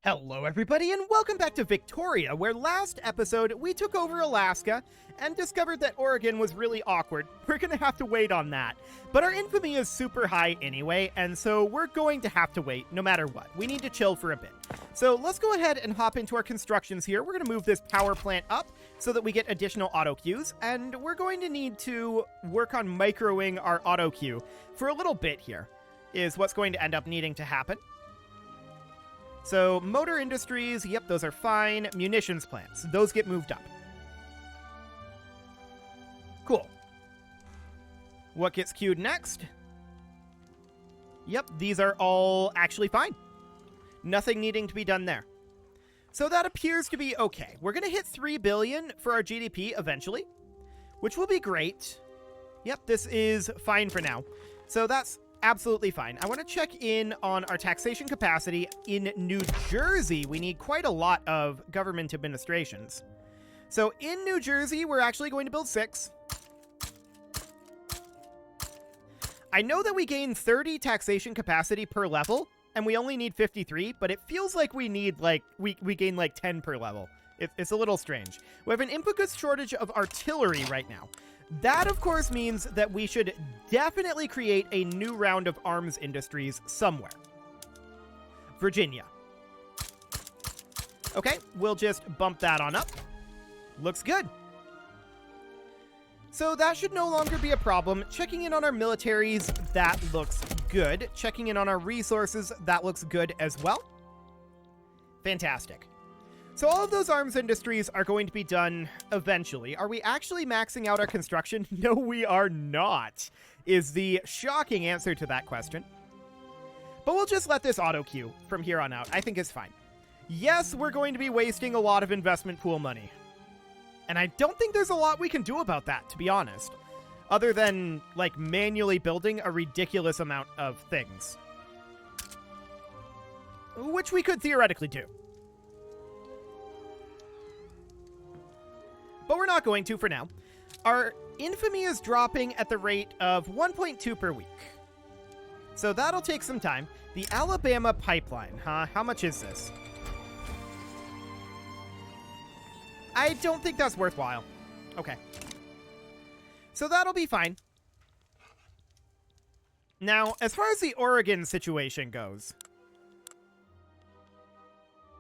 Hello everybody and welcome back to Victoria, where last episode we took over Alaska and discovered that Oregon was really awkward. We're gonna have to wait on that. But our infamy is super high anyway, and so we're going to have to wait no matter what. We need to chill for a bit. So let's go ahead and hop into our constructions here. We're gonna move this power plant up so that we get additional auto queues, and we're going to need to work on microing our auto queue for a little bit here, is what's going to end up needing to happen. So, motor industries, yep, those are fine. Munitions plants, those get moved up. Cool. What gets queued next? Yep, these are all actually fine. Nothing needing to be done there. So that appears to be okay. We're going to hit 3 billion for our GDP eventually, which will be great. Yep, this is fine for now. So that's absolutely fine. I want to check in on our taxation capacity. In New Jersey, we need quite a lot of government administrations. So in New Jersey, we're actually going to build 6. I know that we gain 30 taxation capacity per level, and we only need 53, but it feels like we need, we gain 10 per level. It's a little strange. We have an input goods shortage of artillery right now. That, of course, means that we should definitely create a new round of arms industries somewhere. Virginia. Okay, we'll just bump that on up. Looks good. So that should no longer be a problem. Checking in on our militaries, that looks good. Checking in on our resources, that looks good as well. Fantastic. So all of those arms industries are going to be done eventually. Are we actually maxing out our construction? No, we are not, is the shocking answer to that question. But we'll just let this auto queue from here on out. I think it's fine. Yes, we're going to be wasting a lot of investment pool money. And I don't think there's a lot we can do about that, to be honest. Other than, manually building a ridiculous amount of things. Which we could theoretically do. But we're not going to for now. Our infamy is dropping at the rate of 1.2 per week. So that'll take some time. The Alabama pipeline, huh? How much is this? I don't think that's worthwhile. Okay. So that'll be fine. Now, as far as the Oregon situation goes,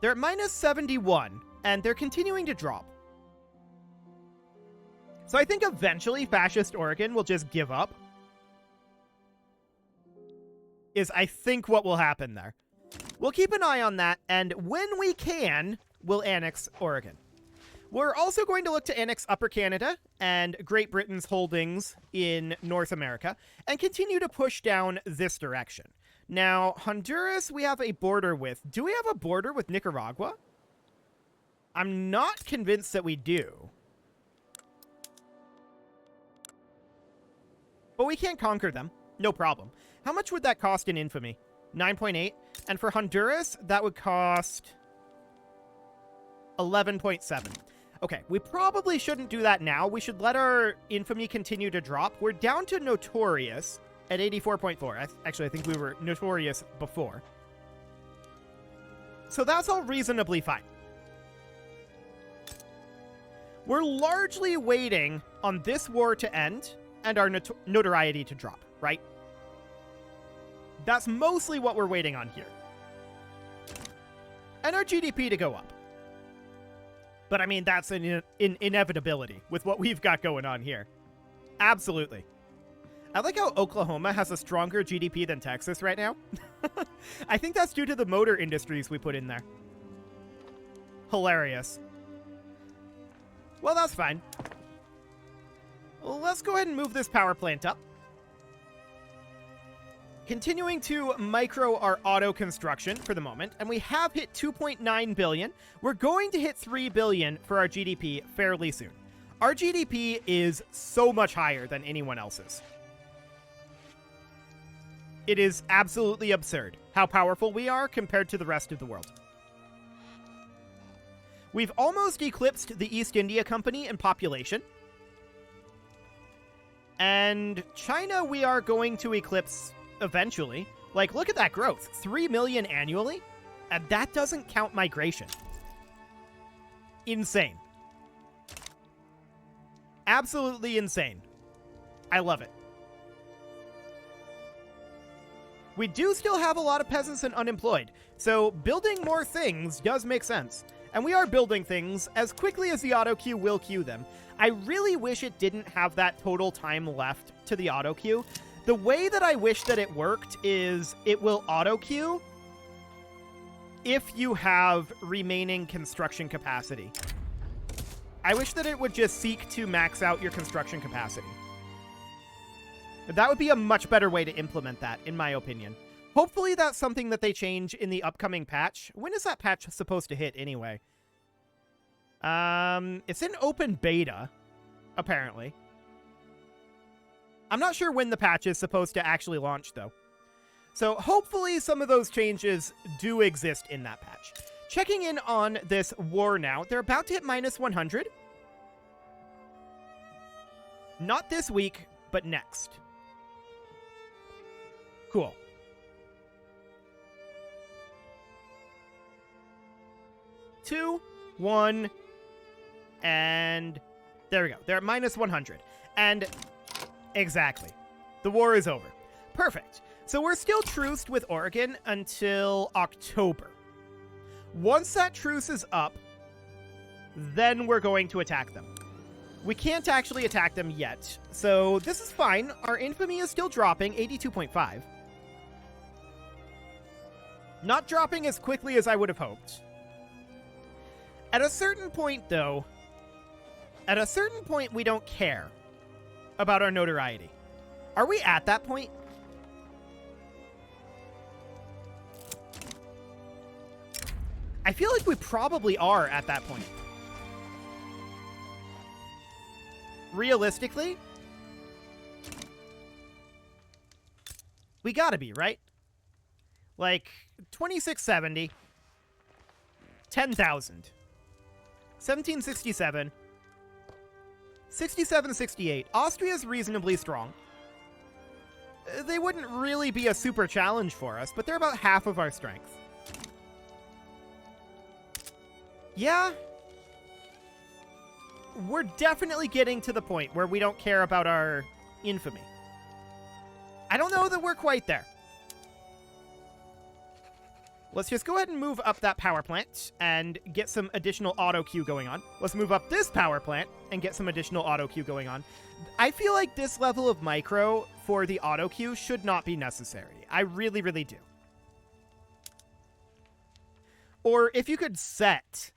they're at minus 71, and they're continuing to drop. So I think eventually fascist Oregon will just give up. Is I think what will happen there. We'll keep an eye on that, and when we can, we'll annex Oregon. We're also going to look to annex Upper Canada and Great Britain's holdings in North America and continue to push down this direction. Now, Honduras we have a border with. Do we have a border with Nicaragua? I'm not convinced that we do. But we can't conquer them. No problem. How much would that cost in infamy? 9.8. And for Honduras, that would cost 11.7. Okay, we probably shouldn't do that now. We should let our infamy continue to drop. We're down to notorious at 84.4. Actually, I think we were notorious before. So that's all reasonably fine. We're largely waiting on this war to end and our notoriety to drop, right? That's mostly what we're waiting on here. And our GDP to go up. But I mean, that's an inevitability with what we've got going on here. Absolutely. I like how Oklahoma has a stronger GDP than Texas right now. I think that's due to the motor industries we put in there. Hilarious. Well, that's fine. Let's go ahead and move this power plant up. Continuing to micro our auto construction for the moment, and we have hit 2.9 billion. We're going to hit 3 billion for our GDP fairly soon. Our GDP is so much higher than anyone else's. It is absolutely absurd how powerful we are compared to the rest of the world. We've almost eclipsed the East India Company in population. And China we are going to eclipse eventually. Like, look at that growth. 3 million annually? And that doesn't count migration. Insane. Absolutely insane. I love it. We do still have a lot of peasants and unemployed, so building more things does make sense. And we are building things as quickly as the auto queue will queue them. I really wish it didn't have that total time left to the auto queue. The way that I wish that it worked is it will auto queue if you have remaining construction capacity. I wish that it would just seek to max out your construction capacity. That would be a much better way to implement that, in my opinion. Hopefully that's something that they change in the upcoming patch. When is that patch supposed to hit anyway? It's in open beta, apparently. I'm not sure when the patch is supposed to actually launch, though. So hopefully some of those changes do exist in that patch. Checking in on this war now. They're about to hit minus 100. Not this week, but next. Cool. Two, one, and there we go. They're at minus 100. And exactly. The war is over. Perfect. So we're still truced with Oregon until October. Once that truce is up, then we're going to attack them. We can't actually attack them yet, so this is fine. Our infamy is still dropping, 82.5. Not dropping as quickly as I would have hoped. At a certain point, though, we don't care about our notoriety. Are we at that point? I feel like we probably are at that point. Realistically, we gotta be, right? Like, 2670, 10,000, 1767, 6768. Austria's reasonably strong. They wouldn't really be a super challenge for us, but they're about half of our strength. Yeah. We're definitely getting to the point where we don't care about our infamy. I don't know that we're quite there. Let's just go ahead and move up that power plant and get some additional auto queue going on. Let's move up this power plant and get some additional auto queue going on. I feel like this level of micro for the auto queue should not be necessary. I really, really do. Or if you could set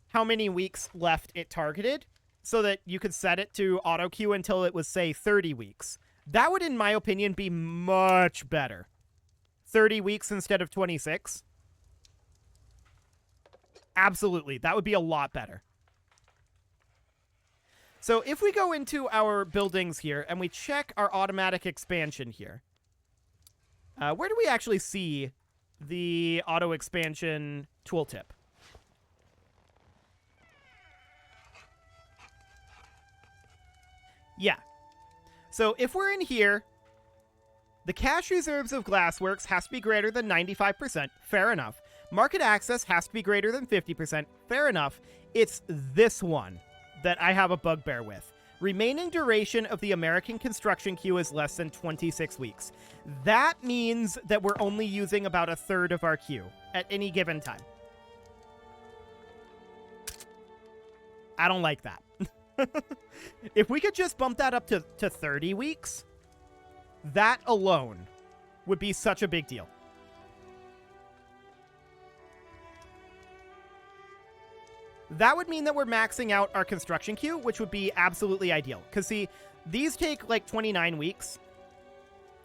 how many weeks left it targeted so that you could set it to auto queue until it was, say, 30 weeks. That would, in my opinion, be much better. 30 weeks instead of 26. Absolutely. That would be a lot better. So if we go into our buildings here and we check our automatic expansion here, where do we actually see the auto expansion tooltip? Yeah. So if we're in here, the cash reserves of Glassworks has to be greater than 95%. Fair enough. Market access has to be greater than 50%. Fair enough. It's this one that I have a bugbear with. Remaining duration of the American construction queue is less than 26 weeks. That means that we're only using about a third of our queue at any given time. I don't like that. If we could just bump that up to 30 weeks, that alone would be such a big deal. That would mean that we're maxing out our construction queue, which would be absolutely ideal. Because, see, these take like 29 weeks.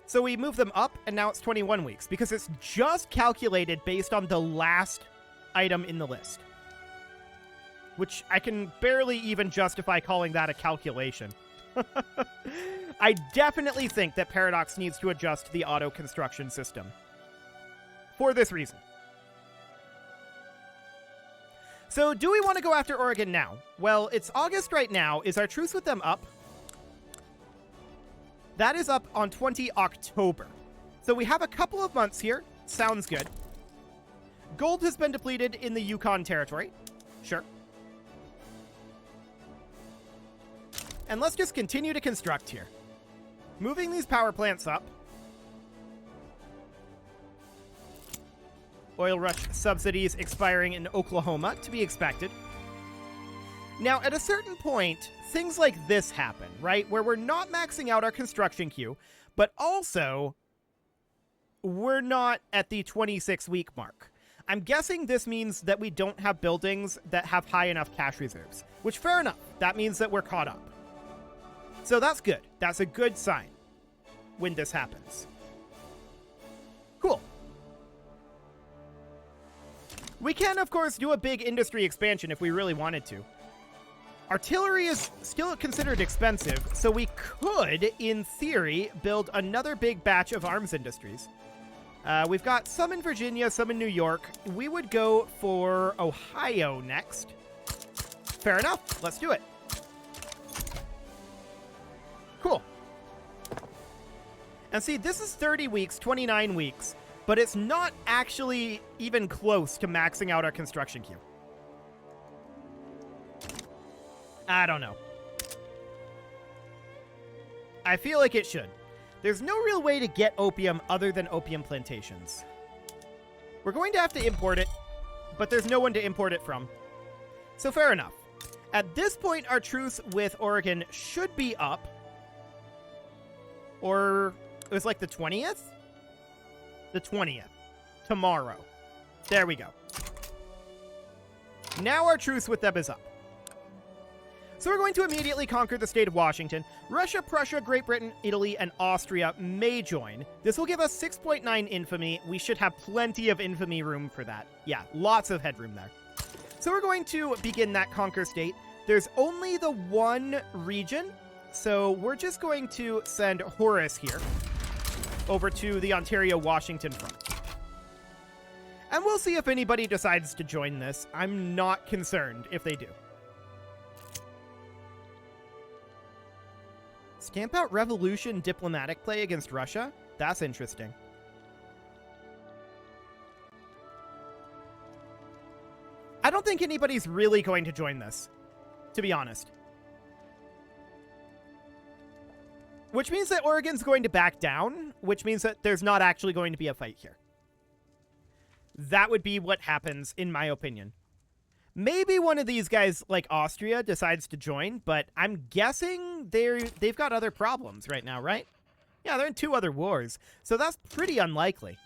So we move them up, and now it's 21 weeks. Because it's just calculated based on the last item in the list. Which I can barely even justify calling that a calculation. I definitely think that Paradox needs to adjust the auto construction system. For this reason. So, do we want to go after Oregon now? Well, it's August right now. Is our truce with them up? That is up on 20 October. So we have a couple of months here. Sounds good. Gold has been depleted in the Yukon territory. Sure. And let's just continue to construct here. Moving these power plants up. Oil rush subsidies expiring in Oklahoma, to be expected. Now, at a certain point, things like this happen, right? Where we're not maxing out our construction queue, but also we're not at the 26-week mark. I'm guessing this means that we don't have buildings that have high enough cash reserves, which, fair enough. That means that we're caught up. So that's good. That's a good sign when this happens. Cool. We can, of course, do a big industry expansion if we really wanted to. Artillery is still considered expensive, so we could, in theory, build another big batch of arms industries. We've got some in Virginia, some in New York. We would go for Ohio next. Fair enough. Let's do it. Cool. And see, this is 30 weeks, 29 weeks, but it's not actually even close to maxing out our construction queue. I don't know. I feel like it should. There's no real way to get opium other than opium plantations. We're going to have to import it, but there's no one to import it from. So fair enough. At this point, our truce with Oregon should be up. Or it was like the 20th? The 20th. Tomorrow. There we go. Now our truce with them is up. So we're going to immediately conquer the state of Washington. Russia, Prussia, Great Britain, Italy, and Austria may join. This will give us 6.9 infamy. We should have plenty of infamy room for that. Yeah, lots of headroom there. So we're going to begin that conquer state. There's only the one region, so we're just going to send Horace here over to the Ontario-Washington front. And we'll see if anybody decides to join this. I'm not concerned if they do. Stamp out revolution diplomatic play against Russia? That's interesting. I don't think anybody's really going to join this, to be honest. Which means that Oregon's going to back down, which means that there's not actually going to be a fight here. That would be what happens, in my opinion. Maybe one of these guys, like Austria, decides to join, but I'm guessing they've got other problems right now, right? Yeah, they're in 2 other wars, so that's pretty unlikely.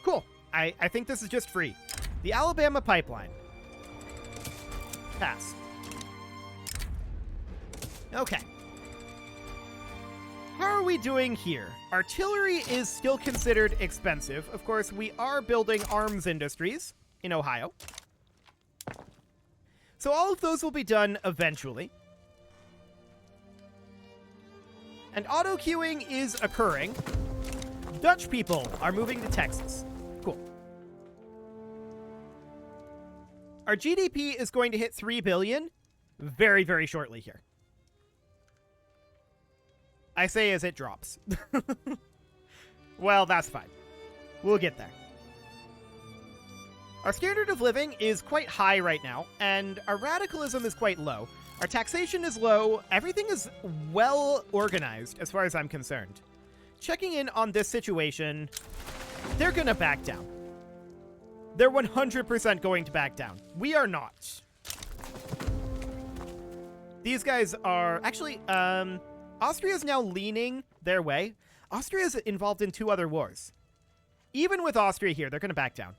Cool. I think this is just free. The Alabama pipeline. Pass. Okay. How are we doing here? Artillery is still considered expensive. Of course, we are building arms industries in Ohio. So all of those will be done eventually. And auto-queuing is occurring. Dutch people are moving to Texas. Cool. Our GDP is going to hit 3 billion very, very shortly here. I say as it drops. Well, that's fine. We'll get there. Our standard of living is quite high right now, and our radicalism is quite low. Our taxation is low. Everything is well organized, as far as I'm concerned. Checking in on this situation, they're going to back down. They're 100% going to back down. We are not. These guys are... Actually, Austria is now leaning their way. Austria is involved in 2 other wars. Even with Austria here, they're going to back down.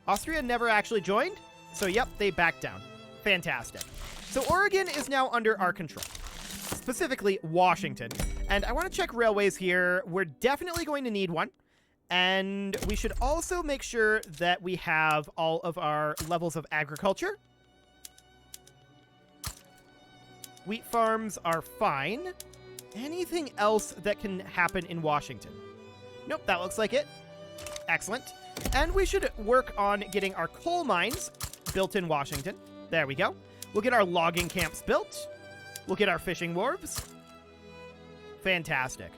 Austria never actually joined, so yep, they backed down. Fantastic. So Oregon is now under our control, specifically Washington. And I want to check railways here. We're definitely going to need one. And we should also make sure that we have all of our levels of agriculture. Wheat farms are fine. Anything else that can happen in Washington? Nope, that looks like it. Excellent. And we should work on getting our coal mines built in Washington. There we go. We'll get our logging camps built. We'll get our fishing wharves. Fantastic.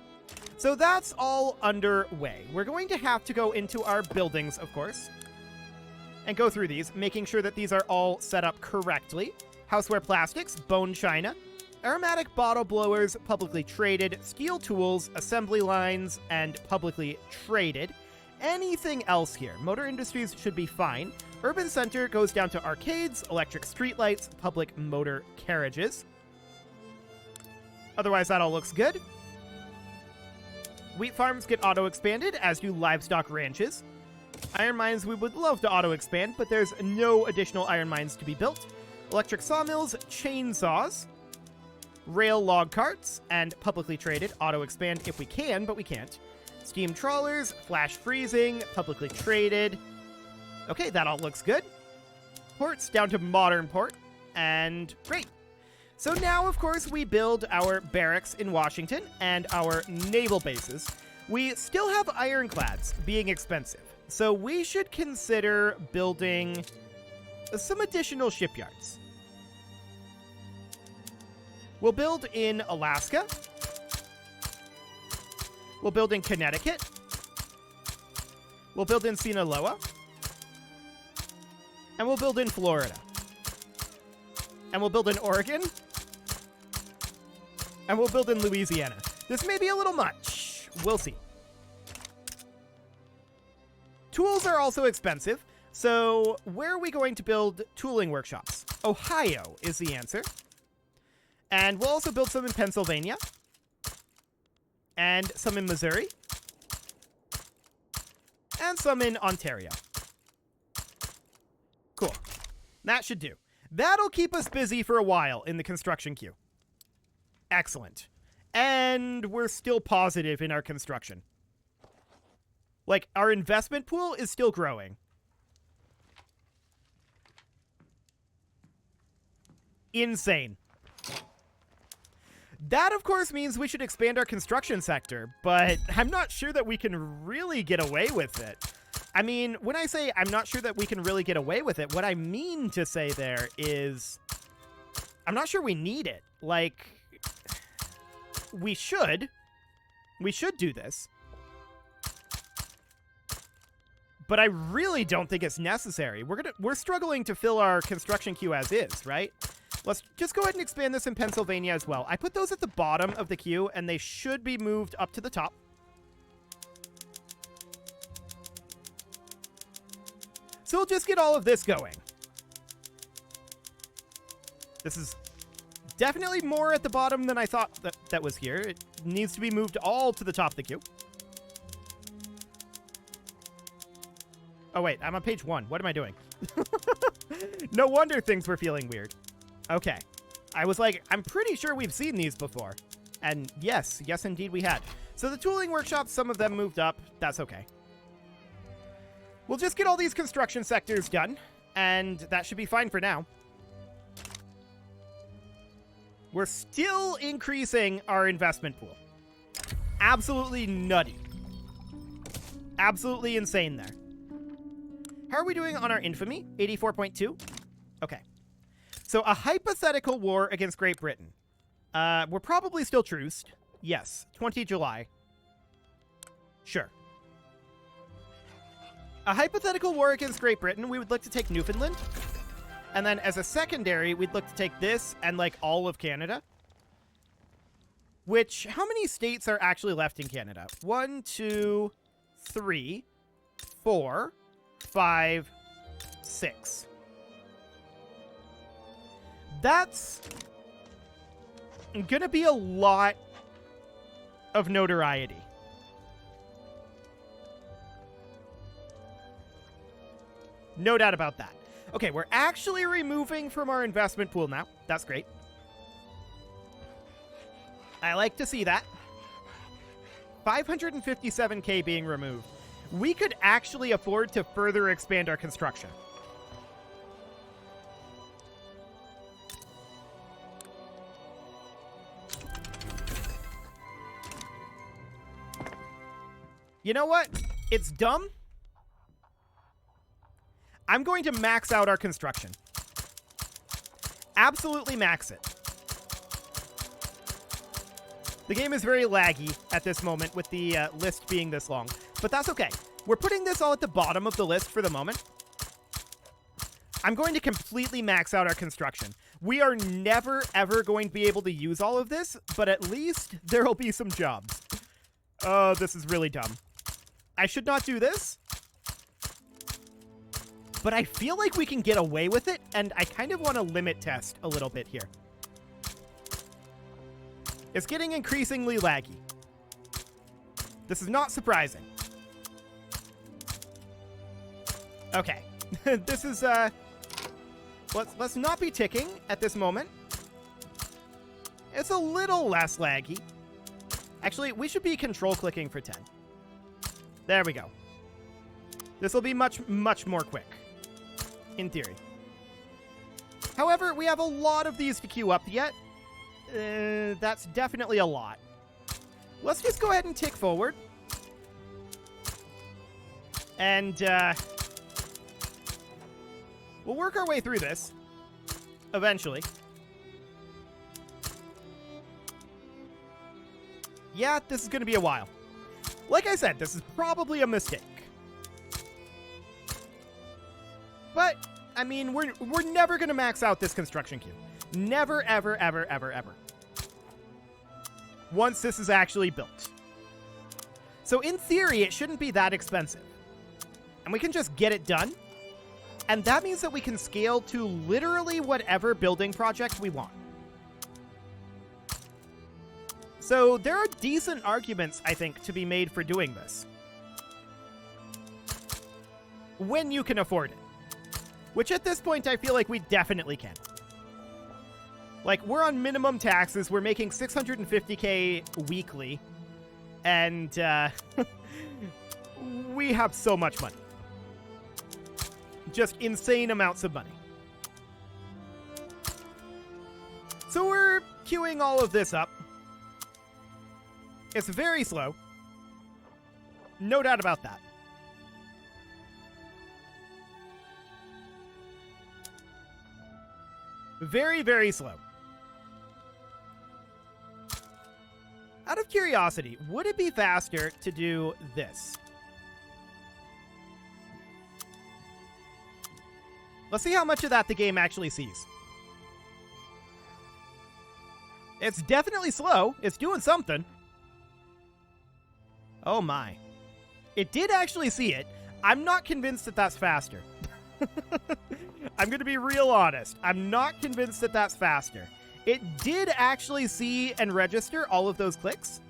So that's all underway. We're going to have to go into our buildings, of course, and go through these, making sure that these are all set up correctly. Houseware plastics, bone china, aromatic bottle blowers, publicly traded, steel tools, assembly lines, and publicly traded. Anything else here? Motor industries should be fine. Urban center goes down to arcades, electric streetlights, public motor carriages. Otherwise, that all looks good. Wheat farms get auto-expanded, as do livestock ranches. Iron mines we would love to auto-expand, but there's no additional iron mines to be built. Electric sawmills, chainsaws, rail log carts, and publicly traded auto-expand if we can, but we can't. Steam trawlers, flash freezing, publicly traded. Okay, that all looks good. Ports down to modern port, and great. So now, of course, we build our barracks in Washington and our naval bases. We still have ironclads being expensive, so we should consider building some additional shipyards. We'll build in Alaska. We'll build in Connecticut. We'll build in Sinaloa. And we'll build in Florida. And we'll build in Oregon. And we'll build in Louisiana. This may be a little much. We'll see. Tools are also expensive. So where are we going to build tooling workshops? Ohio is the answer. And we'll also build some in Pennsylvania. And some in Missouri. And some in Ontario. Cool. That should do. That'll keep us busy for a while in the construction queue. Excellent. And we're still positive in our construction. Like, our investment pool is still growing. Insane. That, of course, means we should expand our construction sector, but I'm not sure that we can really get away with it. I mean, when I say I'm not sure that we can really get away with it, what I mean to say there is I'm not sure we need it. Like, we should do this, but I really don't think it's necessary. We're struggling to fill our construction queue as is, right? Let's just go ahead and expand this in Pennsylvania as well. I put those at the bottom of the queue, and they should be moved up to the top. So we'll just get all of this going. This is definitely more at the bottom than I thought that was here. It needs to be moved all to the top of the queue. Oh, wait, I'm on page 1. What am I doing? No wonder things were feeling weird. Okay. I was like, I'm pretty sure we've seen these before. And yes, indeed we had. So the tooling workshops, some of them moved up. That's okay. We'll just get all these construction sectors done, and that should be fine for now. We're still increasing our investment pool. Absolutely nutty. Absolutely insane there. How are we doing on our infamy? 84.2? Okay. So a hypothetical war against Great Britain. We're probably still truced. Yes. 20 July. Sure. A hypothetical war against Great Britain, we would look to take Newfoundland. And then as a secondary, we'd look to take this and, like, all of Canada. Which, how many states are actually left in Canada? 1, 2, 3, 4, 5, 6. That's gonna be a lot of notoriety. No doubt about that. Okay, we're actually removing from our investment pool now. That's great. I like to see that. 557K being removed. We could actually afford to further expand our construction. You know what? It's dumb. I'm going to max out our construction. Absolutely max it. The game is very laggy at this moment with the list being this long, but that's okay. We're putting this all at the bottom of the list for the moment. I'm going to completely max out our construction. We are never, ever going to be able to use all of this, but at least there will be some jobs. Oh, this is really dumb. I should not do this, but I feel like we can get away with it, and I kind of want to limit test a little bit here. It's getting increasingly laggy. This is not surprising. Okay. This is, let's not be ticking at this moment. It's a little less laggy. Actually, we should be control clicking for 10. There we go. This will be much, much more quick, in theory. However, we have a lot of these to queue up yet. That's definitely a lot. Let's just go ahead and tick forward. And, we'll work our way through this, eventually. Yeah, this is going to be a while. Like I said, this is probably a mistake. But, I mean, we're never going to max out this construction queue. Never, ever, ever, ever, ever. Once this is actually built. So in theory, it shouldn't be that expensive. And we can just get it done. And that means that we can scale to literally whatever building project we want. So there are decent arguments, I think, to be made for doing this. When you can afford it. Which at this point, I feel like we definitely can. Like, we're on minimum taxes. We're making $650K weekly. And we have so much money. Just insane amounts of money. So we're queuing all of this up. It's very slow. No doubt about that. Very, very slow. Out of curiosity, would it be faster to do this? Let's see how much of that the game actually sees. It's definitely slow. It's doing something. Oh my. It did actually see it. I'm not convinced that that's faster. I'm going to be real honest. I'm not convinced that that's faster. It did actually see and register all of those clicks.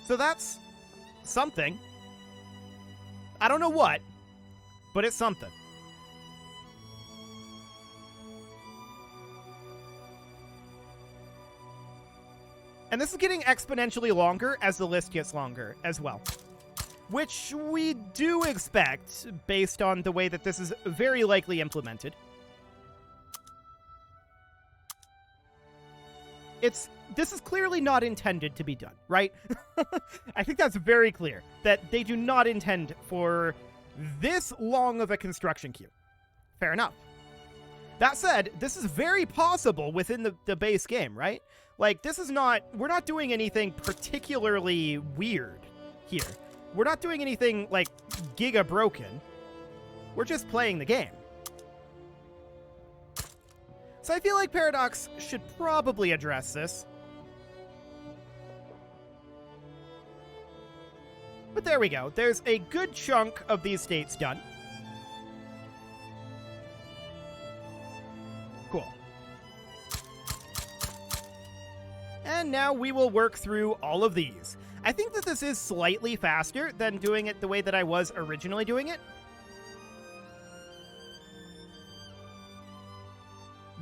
So that's something. I don't know what, but it's something. And this is getting exponentially longer as the list gets longer as well. Which we do expect based on the way that this is very likely implemented. This is clearly not intended to be done, right? I think that's very clear, that they do not intend for this long of a construction queue. Fair enough. That said, this is very possible within the base game, right? Like, this is not... We're not doing anything particularly weird here. We're not doing anything, like, giga broken. We're just playing the game. So I feel like Paradox should probably address this. But there we go. There's a good chunk of these states done. Cool. And now we will work through all of these. I think that this is slightly faster than doing it the way that I was originally doing it.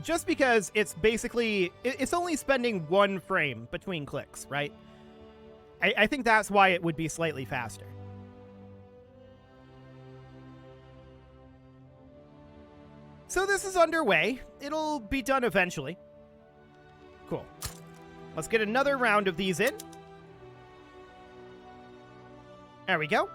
Just because it's basically... It's only spending one frame between clicks, right? I think that's why it would be slightly faster. So this is underway. It'll be done eventually. Cool. Let's get another round of these in. There we go.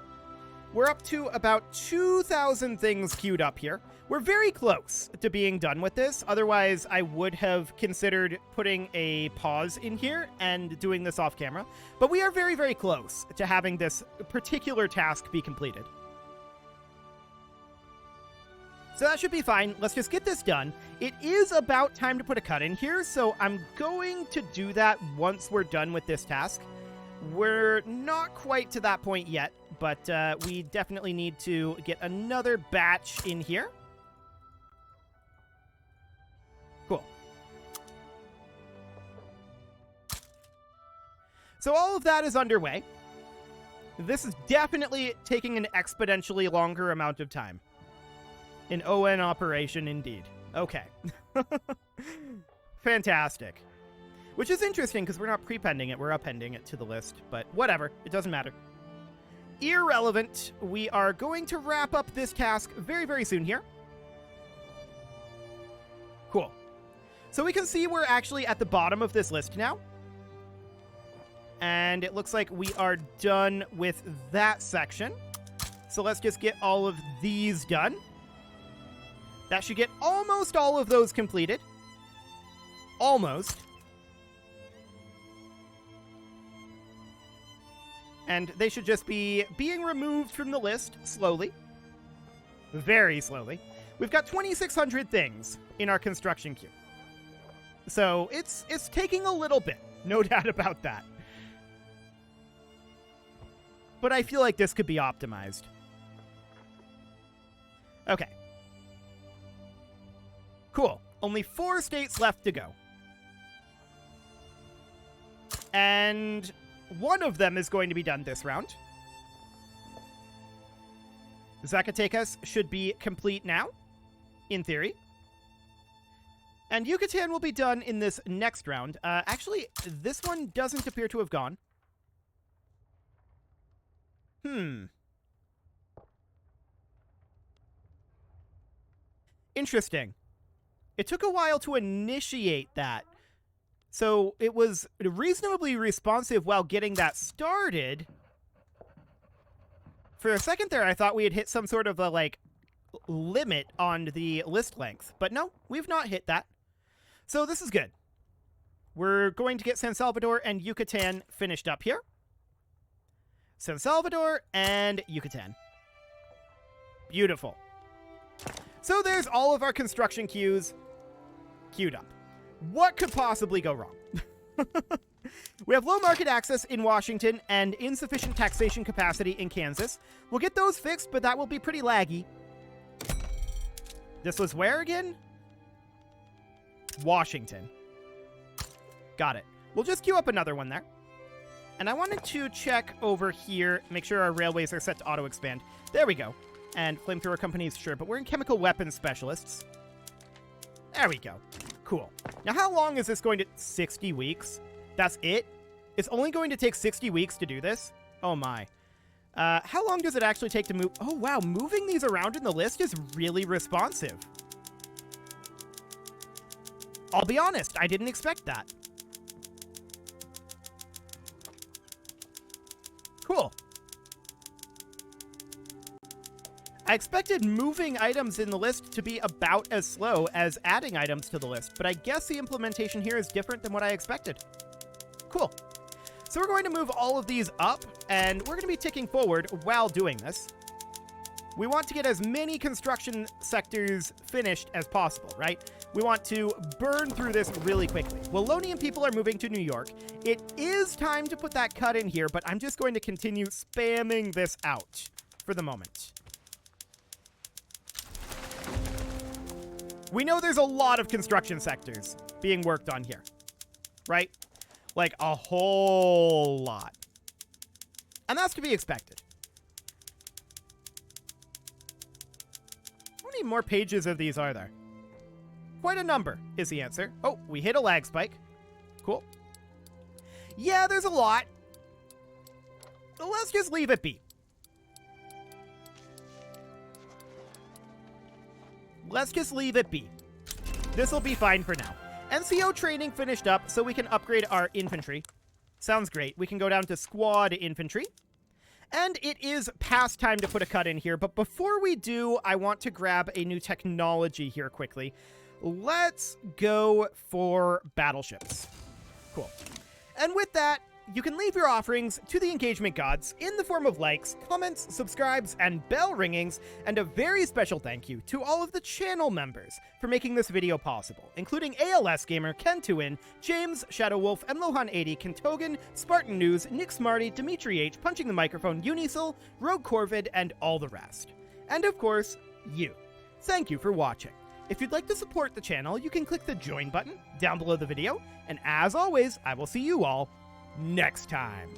We're up to about 2,000 things queued up here. We're very close to being done with this. Otherwise, I would have considered putting a pause in here and doing this off camera. But we are very, very close to having this particular task be completed. So that should be fine. Let's just get this done. It is about time to put a cut in here, so I'm going to do that once we're done with this task. We're not quite to that point yet, but we definitely need to get another batch in here. Cool. So all of that is underway. This is definitely taking an exponentially longer amount of time. An ON operation indeed. Okay. Fantastic. Which is interesting because we're not prepending it, we're appending it to the list, but whatever, it doesn't matter. Irrelevant. We are going to wrap up this task very, very soon here. Cool. So we can see we're actually at the bottom of this list now. And it looks like we are done with that section. So let's just get all of these done. That should get almost all of those completed. Almost. And they should just be being removed from the list slowly. Very slowly. We've got 2,600 things in our construction queue. So it's taking a little bit. No doubt about that. But I feel like this could be optimized. Okay. Cool. Only 4 states left to go. And one of them is going to be done this round. Zacatecas should be complete now, in theory. And Yucatan will be done in this next round. Actually, this one doesn't appear to have gone. Interesting. It took a while to initiate that. So it was reasonably responsive while getting that started. For a second there, I thought we had hit some sort of a, like, limit on the list length. But no, we've not hit that. So this is good. We're going to get San Salvador and Yucatan finished up here. San Salvador and Yucatan. Beautiful. So there's all of our construction queues queued up. What could possibly go wrong? We have low market access in Washington and insufficient taxation capacity in Kansas. We'll get those fixed, but that will be pretty laggy. This was where again? Washington. Got it. We'll just queue up another one there. And I wanted to check over here, make sure our railways are set to auto-expand. There we go. And flamethrower companies, sure, but we're in chemical weapons specialists. There we go. Cool. Now, how long is this going to... 60 weeks? That's it? It's only going to take 60 weeks to do this? Oh, my. How long does it actually take to move... Oh, wow. Moving these around in the list is really responsive. I'll be honest. I didn't expect that. Cool. I expected moving items in the list to be about as slow as adding items to the list, but I guess the implementation here is different than what I expected. Cool. So we're going to move all of these up, and we're going to be ticking forward while doing this. We want to get as many construction sectors finished as possible, right? We want to burn through this really quickly. Wallonian people are moving to New York. It is time to put that cut in here, but I'm just going to continue spamming this out for the moment. We know there's a lot of construction sectors being worked on here, right? Like a whole lot. And that's to be expected. How many more pages of these are there? Quite a number is the answer. Oh, we hit a lag spike. Cool. Yeah, there's a lot. So let's just leave it be. Let's just leave it be. This will be fine for now. NCO training finished up, so we can upgrade our infantry. Sounds great. We can go down to squad infantry. And it is past time to put a cut in here, but before we do, I want to grab a new technology here quickly. Let's go for battleships. Cool. And with that, you can leave your offerings to the engagement gods in the form of likes, comments, subscribes, and bell ringings, and a very special thank you to all of the channel members for making this video possible, including ALS Gamer, Ken2in, James, Shadow Wolf, and Lohan80, Kentogan, Spartan News, Nick Smarty, Dimitri H, Punching the Microphone, Unisil, Rogue Corvid, and all the rest. And of course, you. Thank you for watching. If you'd like to support the channel, you can click the join button down below the video, and as always, I will see you all next time.